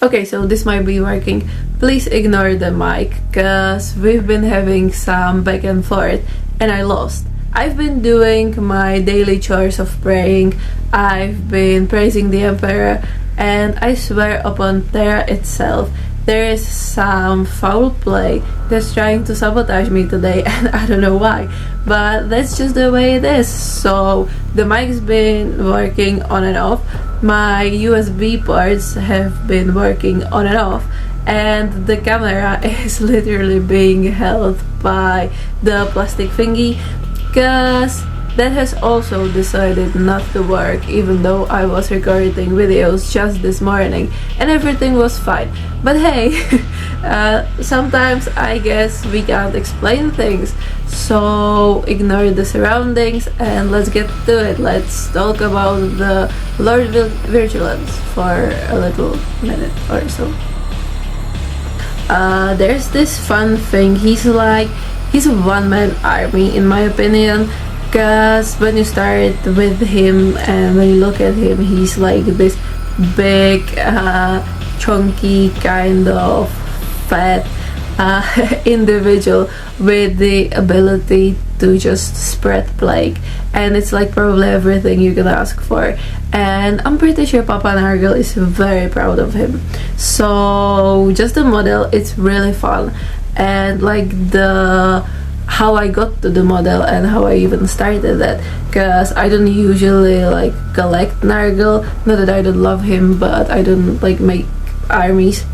Okay, so this might be working. Please ignore the mic, cause we've been having some back and forth and I lost. I've been doing my daily chores of praying, I've been praising the Emperor, and I swear upon Terra itself, there is some foul play that's trying to sabotage me today, and I don't know why, but that's just the way it is. So the mic's been working on and off, my USB ports have been working on and off, and the camera is literally being held by the plastic thingy, cause that has also decided not to work, even though I was recording videos just this morning and everything was fine. But hey, sometimes I guess we can't explain things, so ignore the surroundings and let's get to it. Let's talk about the Lord of Virulence for a little minute or so. There's this fun thing, he's a one-man army in my opinion, because when you start with him and when you look at him, he's like this big, chunky, kind of fat individual with the ability to just spread plague, and it's like probably everything you could ask for, and I'm pretty sure Papa Nurgle is very proud of him. So just the model, it's really fun, and like how I got to the model and how I even started that, because I don't usually like collect Nurgle, not that I don't love him, but I don't like make armies,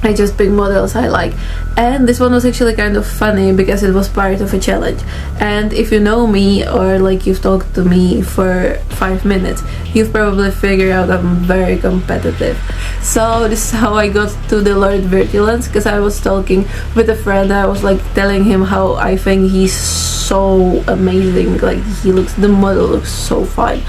I just pick models I like. And this one was actually kind of funny because it was part of a challenge, and if you know me or like you've talked to me for 5 minutes, you've probably figured out I'm very competitive. So this is how I got to the Lord of Virulence, because I was talking with a friend, I was like telling him how I think he's so amazing, like the model looks so fine,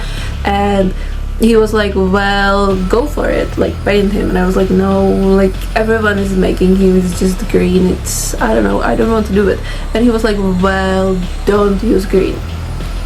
and he was like, well, go for it, like paint him. And I was like, no, like everyone is making him, it's just green, it's, I don't know, I don't want to do it. And he was like, well, don't use green.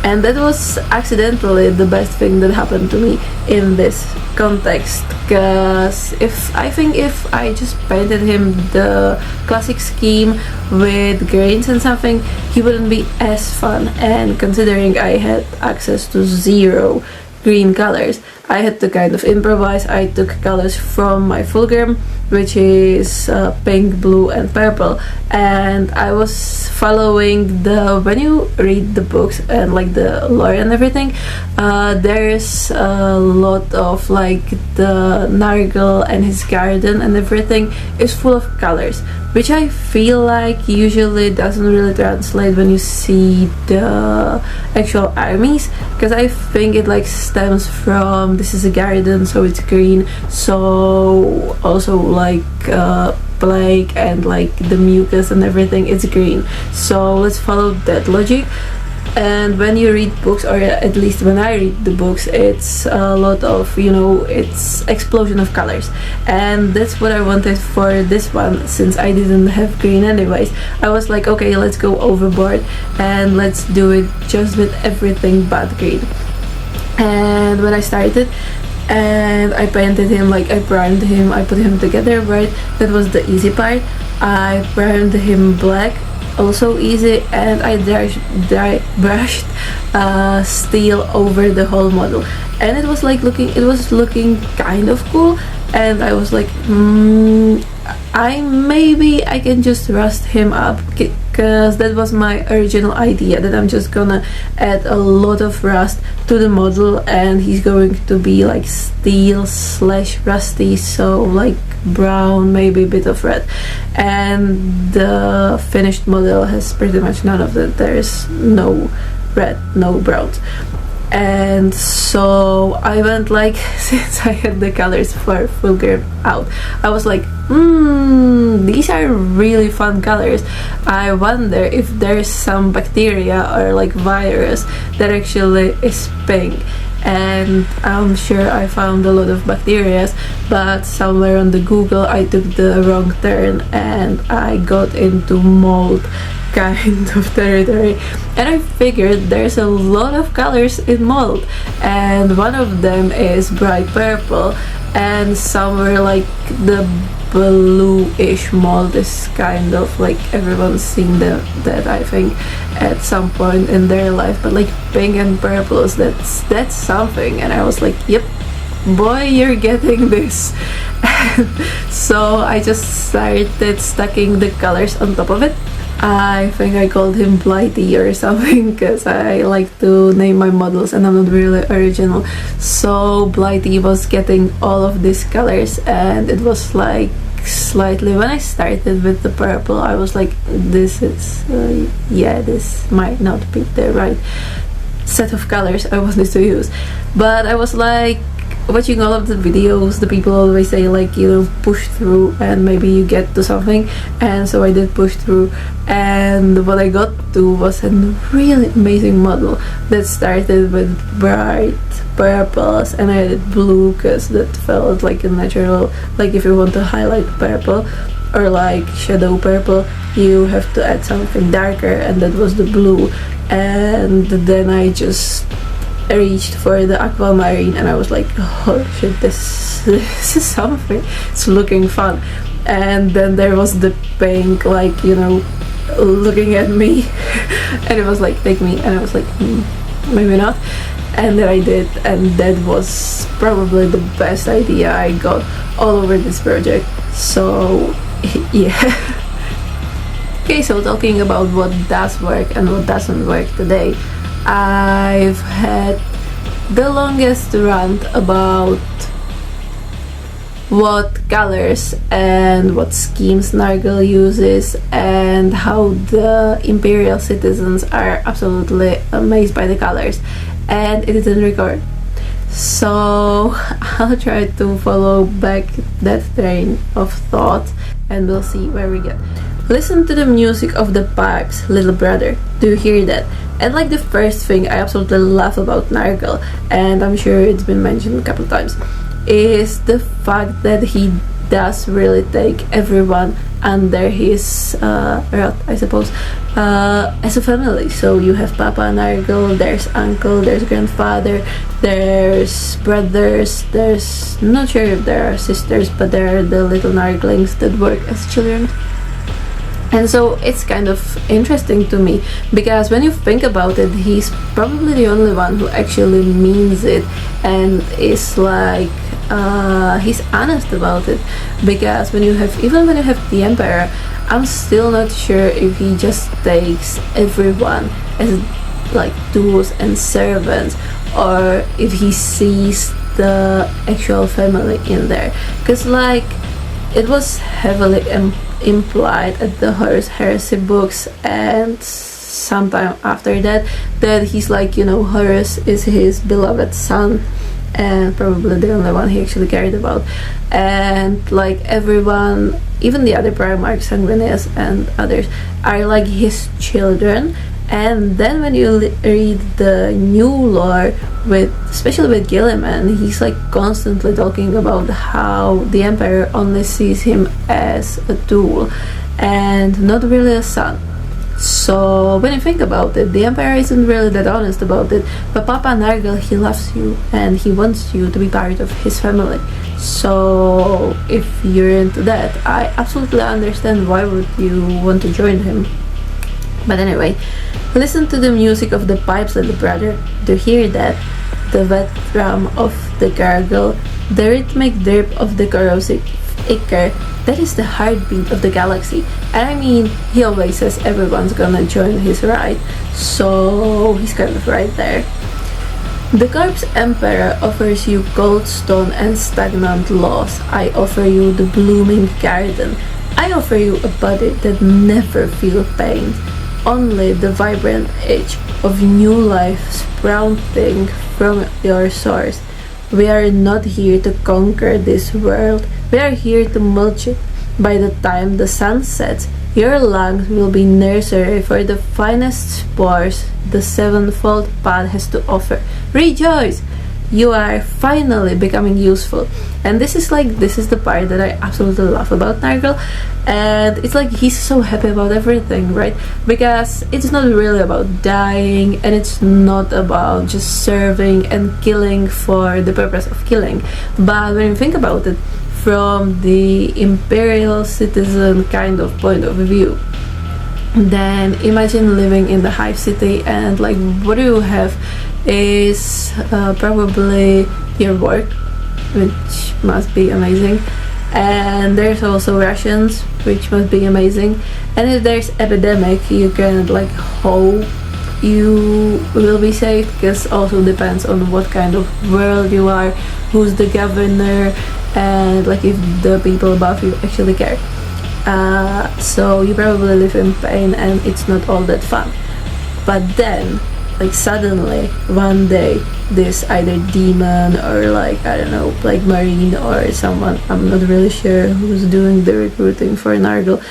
And that was accidentally the best thing that happened to me in this context, because if I just painted him the classic scheme with grains and something, he wouldn't be as fun. And considering I had access to 0 green colors, I had to kind of improvise. I took colors from my fulgrim, which is pink, blue and purple, and I was following when you read the books and like the lore and everything, there's a lot of like the Nurgle and his garden and everything is full of colors, which I feel like usually doesn't really translate when you see the actual armies, because I think it like stems from this is a garden, so it's green, so also like plague and like the mucus and everything, it's green, so let's follow that logic. And when you read books, or at least when I read the books, it's a lot of, you know, it's explosion of colors, and that's what I wanted for this one. Since I didn't have green anyways, I was like, okay, let's go overboard and let's do it just with everything but green. And when I started and I painted him, like I primed him, I put him together, right? That was the easy part. I primed him black, also easy, and I brushed steel over the whole model, and it was looking kind of cool. And I was like, I can just rust him up, because that was my original idea, that I'm just gonna add a lot of rust to the model and he's going to be like steel / rusty, so like brown, maybe a bit of red. And the finished model has pretty much none of that. There is no red, no browns. And so I went like, since I had the colors for fulgrim out, I was like, these are really fun colors. I wonder if there's some bacteria or like virus that actually is pink. And I'm sure I found a lot of bacteria, but somewhere on the Google I took the wrong turn and I got into mold kind of territory, and I figured there's a lot of colors in mold, and one of them is bright purple, and some were like the bluish mold is kind of like everyone's seen that I think at some point in their life, but like pink and purples, that's something. And I was like, yep, boy, you're getting this. So I just started stacking the colors on top of it. I think I called him Blighty or something, because I like to name my models and I'm not really original. So Blighty was getting all of these colors, and it was like slightly, when I started with the purple, I was like, this is yeah, this might not be the right set of colors I wanted to use. But I was like watching all of the videos, the people always say like, you know, push through and maybe you get to something, and so I did push through, and what I got to was a really amazing model that started with bright purples, and I added blue because that felt like a natural, like if you want to highlight purple or like shadow purple, you have to add something darker, and that was the blue. And then I just reached for the aquamarine, and I was like, oh shit, this is something, it's looking fun. And then there was the pink, like, you know, looking at me, and it was like, take me, and I was like, maybe not. And then I did, and that was probably the best idea I got all over this project. So yeah. Okay, so talking about what does work and what doesn't work today, I've had the longest rant about what colors and what schemes Nurgle uses, and how the Imperial citizens are absolutely amazed by the colors, and it didn't record. So I'll try to follow back that train of thought, and we'll see where we get. Listen to the music of the pipes, little brother. Do you hear that? And like the first thing I absolutely love about Nurgle, and I'm sure it's been mentioned a couple of times, is the fact that he does really take everyone under his rod, I suppose, as a family. So you have Papa Nurgle, there's uncle, there's grandfather, there's brothers, there's, not sure if there are sisters, but there are the little Nurglings that work as children. And so it's kind of interesting to me, because when you think about it, he's probably the only one who actually means it and is like, he's honest about it. Because when you have, even when you have the Emperor, I'm still not sure if he just takes everyone as like tools and servants, or if he sees the actual family in there. Because like, it was heavily implied at the Horus Heresy books, and sometime after that, that he's like, you know, Horus is his beloved son, and probably the only one he actually cared about. And like everyone, even the other Primarchs, Sanguinius and others, are like his children. And then when you read the new lore, with especially with Gilliman, he's like constantly talking about how the Emperor only sees him as a tool and not really a son. So when you think about it, the Emperor isn't really that honest about it, but Papa Nurgle, he loves you and he wants you to be part of his family. So if you're into that, I absolutely understand why would you want to join him. But anyway, listen to the music of the pipes, little brother. Do you hear that? The wet drum of the gargle, the rhythmic drip of the corrosive ichor. That is the heartbeat of the galaxy. And I mean, he always says everyone's gonna join his ride, so he's kind of right there. The Corpse Emperor offers you cold stone and stagnant laws. I offer you the blooming garden. I offer you a body that never feels pain. Only the vibrant edge of new life sprouting from your source. We are not here to conquer this world. We are here to mulch it. By the time the sun sets, your lungs will be nursery for the finest spores the sevenfold path has to offer. Rejoice! you are finally becoming useful. And this is the part that I absolutely love about Nurgle. And it's like he's so happy about everything, right? Because it's not really about dying, and it's not about just serving and killing for the purpose of killing. But when you think about it from the imperial citizen kind of point of view, then imagine living in the hive city, and like what you have is probably your work, which must be amazing, and there's also rations, which must be amazing, and if there's epidemic, you can like hope you will be safe, because also depends on what kind of world you are, who's the governor, and like if the people above you actually care. So you probably live in pain, and it's not all that fun. But then, like suddenly, one day, this either demon or like, I don't know, like marine or someone, I'm not really sure who's doing the recruiting for Nurgle.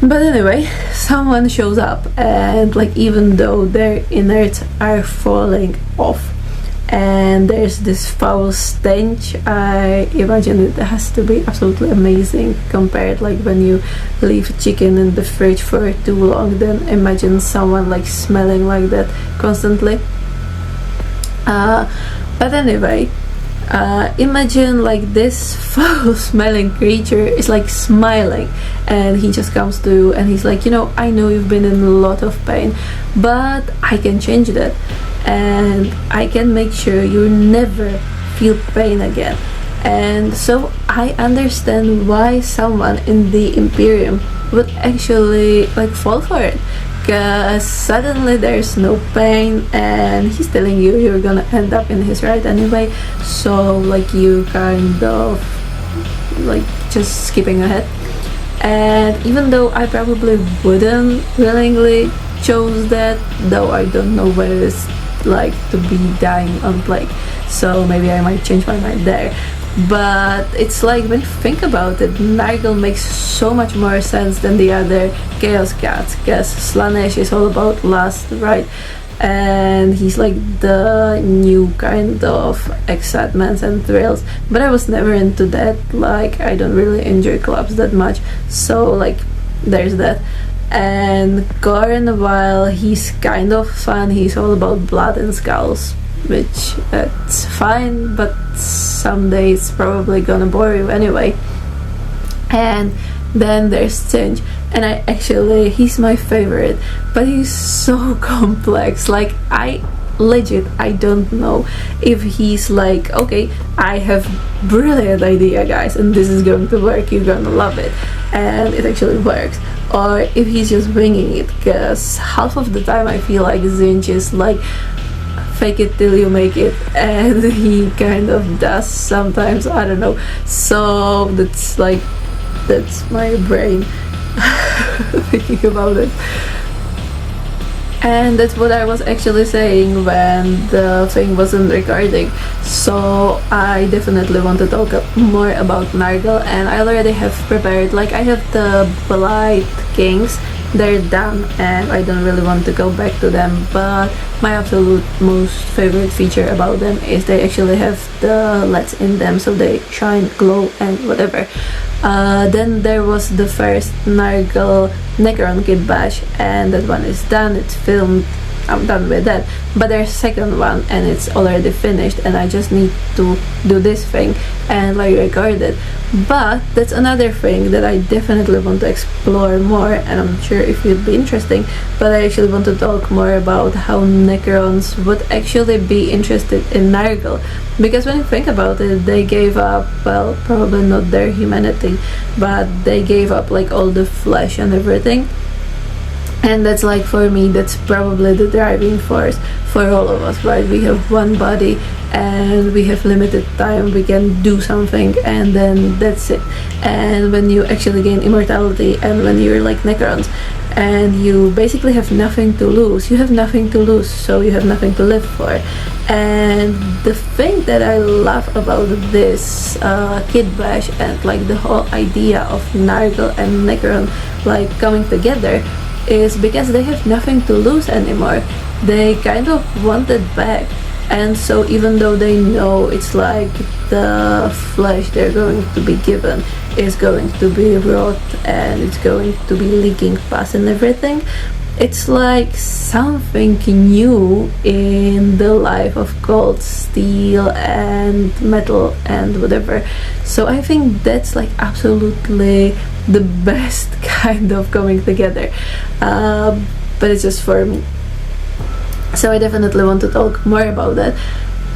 But anyway, someone shows up, and like even though their innards are falling off, and there's this foul stench, I imagine it has to be absolutely amazing compared like when you leave chicken in the fridge for too long. Then imagine someone like smelling like that constantly. But anyway, imagine like this foul smelling creature is like smiling, and he just comes to you and he's like, I know you've been in a lot of pain, but I can change that, and I can make sure you never feel pain again. And so I understand why someone in the Imperium would actually like fall for it, because suddenly there's no pain, and he's telling you you're gonna end up in his right anyway, so like you kind of like just skipping ahead. And even though I probably wouldn't willingly chose that, though I don't know what it is like to be dying on plague, so maybe I might change my mind there. But it's like, when you think about it, Nurgle makes so much more sense than the other Chaos Cats, because Slaanesh is all about lust, right? And he's like the new kind of excitements and thrills, but I was never into that. Like, I don't really enjoy clubs that much, so like there's that. And Gorn, while he's kind of fun, he's all about blood and skulls, which that's fine, but someday it's probably gonna bore you anyway. And then there's Singe, and he's my favorite, but he's so complex. Like, I don't know if he's like, okay, I have brilliant idea, guys, and this is going to work, you're gonna love it, and it actually works, or if he's just winging it, because half of the time I feel like Zinj is like fake it till you make it, and he kind of does sometimes, I don't know. So that's my brain thinking about it. And that's what I was actually saying when the thing wasn't recording. So I definitely want to talk more about Nurgle, and I already have prepared, like I have the Blight Kings, they're done, and I don't really want to go back to them, but my absolute most favorite feature about them is they actually have the LEDs in them, so they shine, glow, and whatever. Then there was the first Nurgle Necron Kit Bash, and that one is done, it's filmed, I'm done with that. But there's second one, and it's already finished, and I just need to do this thing and like record it. But that's another thing that I definitely want to explore more, and I'm sure if it'd be interesting, but I actually want to talk more about how Necrons would actually be interested in Nurgle, because when you think about it, they gave up, well, probably not their humanity, but they gave up like all the flesh and everything. And that's like, for me, that's probably the driving force for all of us, right? We have one body and we have limited time, we can do something, and then that's it. And when you actually gain immortality, and when you're like Necrons, and you basically have nothing to lose, you have nothing to lose, so you have nothing to live for. And the thing that I love about this Kid Bash, and like the whole idea of Nurgle and Necron like coming together, is because they have nothing to lose anymore. They kind of want it back. And so even though they know it's like the flesh they're going to be given is going to be rot and it's going to be leaking pus and everything, it's like something new in the life of gold, steel and metal and whatever. So I think that's like absolutely the best kind of coming together, but it's just for me. So I definitely want to talk more about that.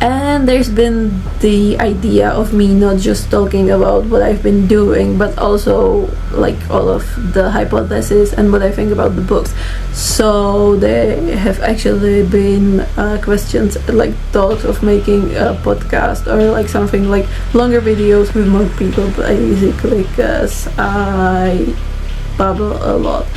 And there's been the idea of me not just talking about what I've been doing, but also like all of the hypotheses and what I think about the books. So there have actually been questions, like thoughts of making a podcast or like something like longer videos with more people, basically, because I babble a lot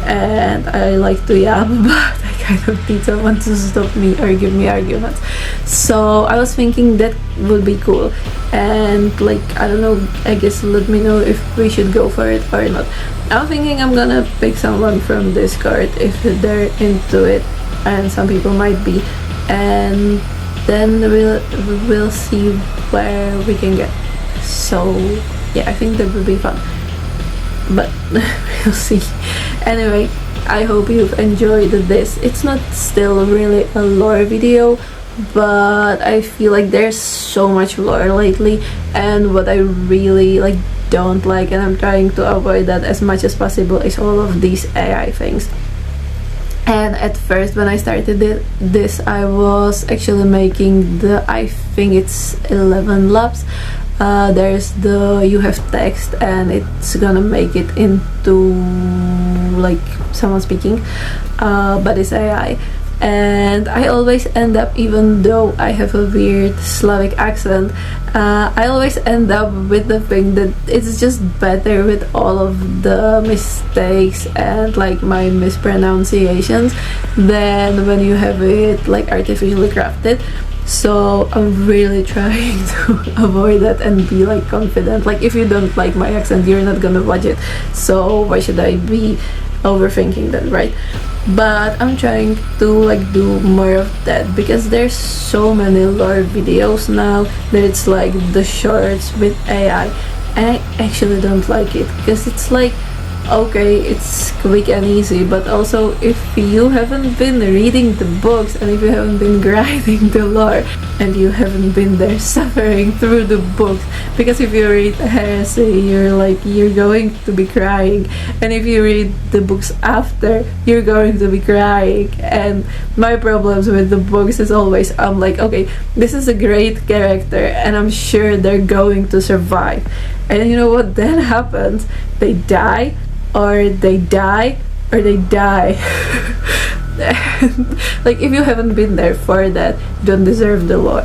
and I like to yap, but I kind of need someone to stop me or give me arguments. So I was thinking that would be cool, and like, I don't know, I guess let me know if we should go for it or not. I'm thinking I'm gonna pick someone from Discord if they're into it, and some people might be, and then we'll see where we can get. So yeah, I think that would be fun, but we'll see. Anyway, I hope you've enjoyed this. It's not still really a lore video, but I feel like there's so much lore lately, and what I really like don't like, and I'm trying to avoid that as much as possible, is all of these AI things. And at first when I started this, I was actually making I think it's 11 laps. There's you have text and it's gonna make it into like someone speaking, but it's AI. And I always end up, even though I have a weird Slavic accent, I always end up with the thing that it's just better with all of the mistakes and like my mispronunciations than when you have it like artificially crafted. So I'm really trying to avoid that and be like confident. Like, if you don't like my accent, you're not gonna watch it, so why should I be overthinking that, right? But I'm trying to like do more of that, because there's so many lore videos now that it's like the shorts with AI, and I actually don't like it, because it's like, okay, it's quick and easy, but also if you haven't been reading the books and if you haven't been grinding the lore and you haven't been there suffering through the books, because if you read heresy, you're going to be crying, and if you read the books after, you're going to be crying. And my problems with the books is always, I'm like, okay, this is a great character and I'm sure they're going to survive, and you know what then happens? They die, or they die, or they die. Like, if you haven't been there for that, you don't deserve the lore.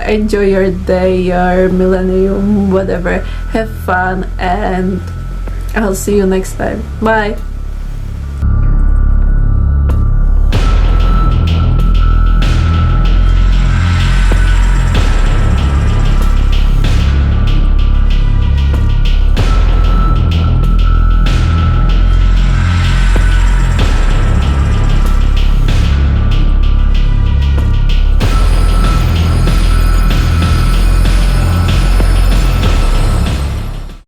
Enjoy your day, your millennium, whatever. Have fun, and I'll see you next time. Bye.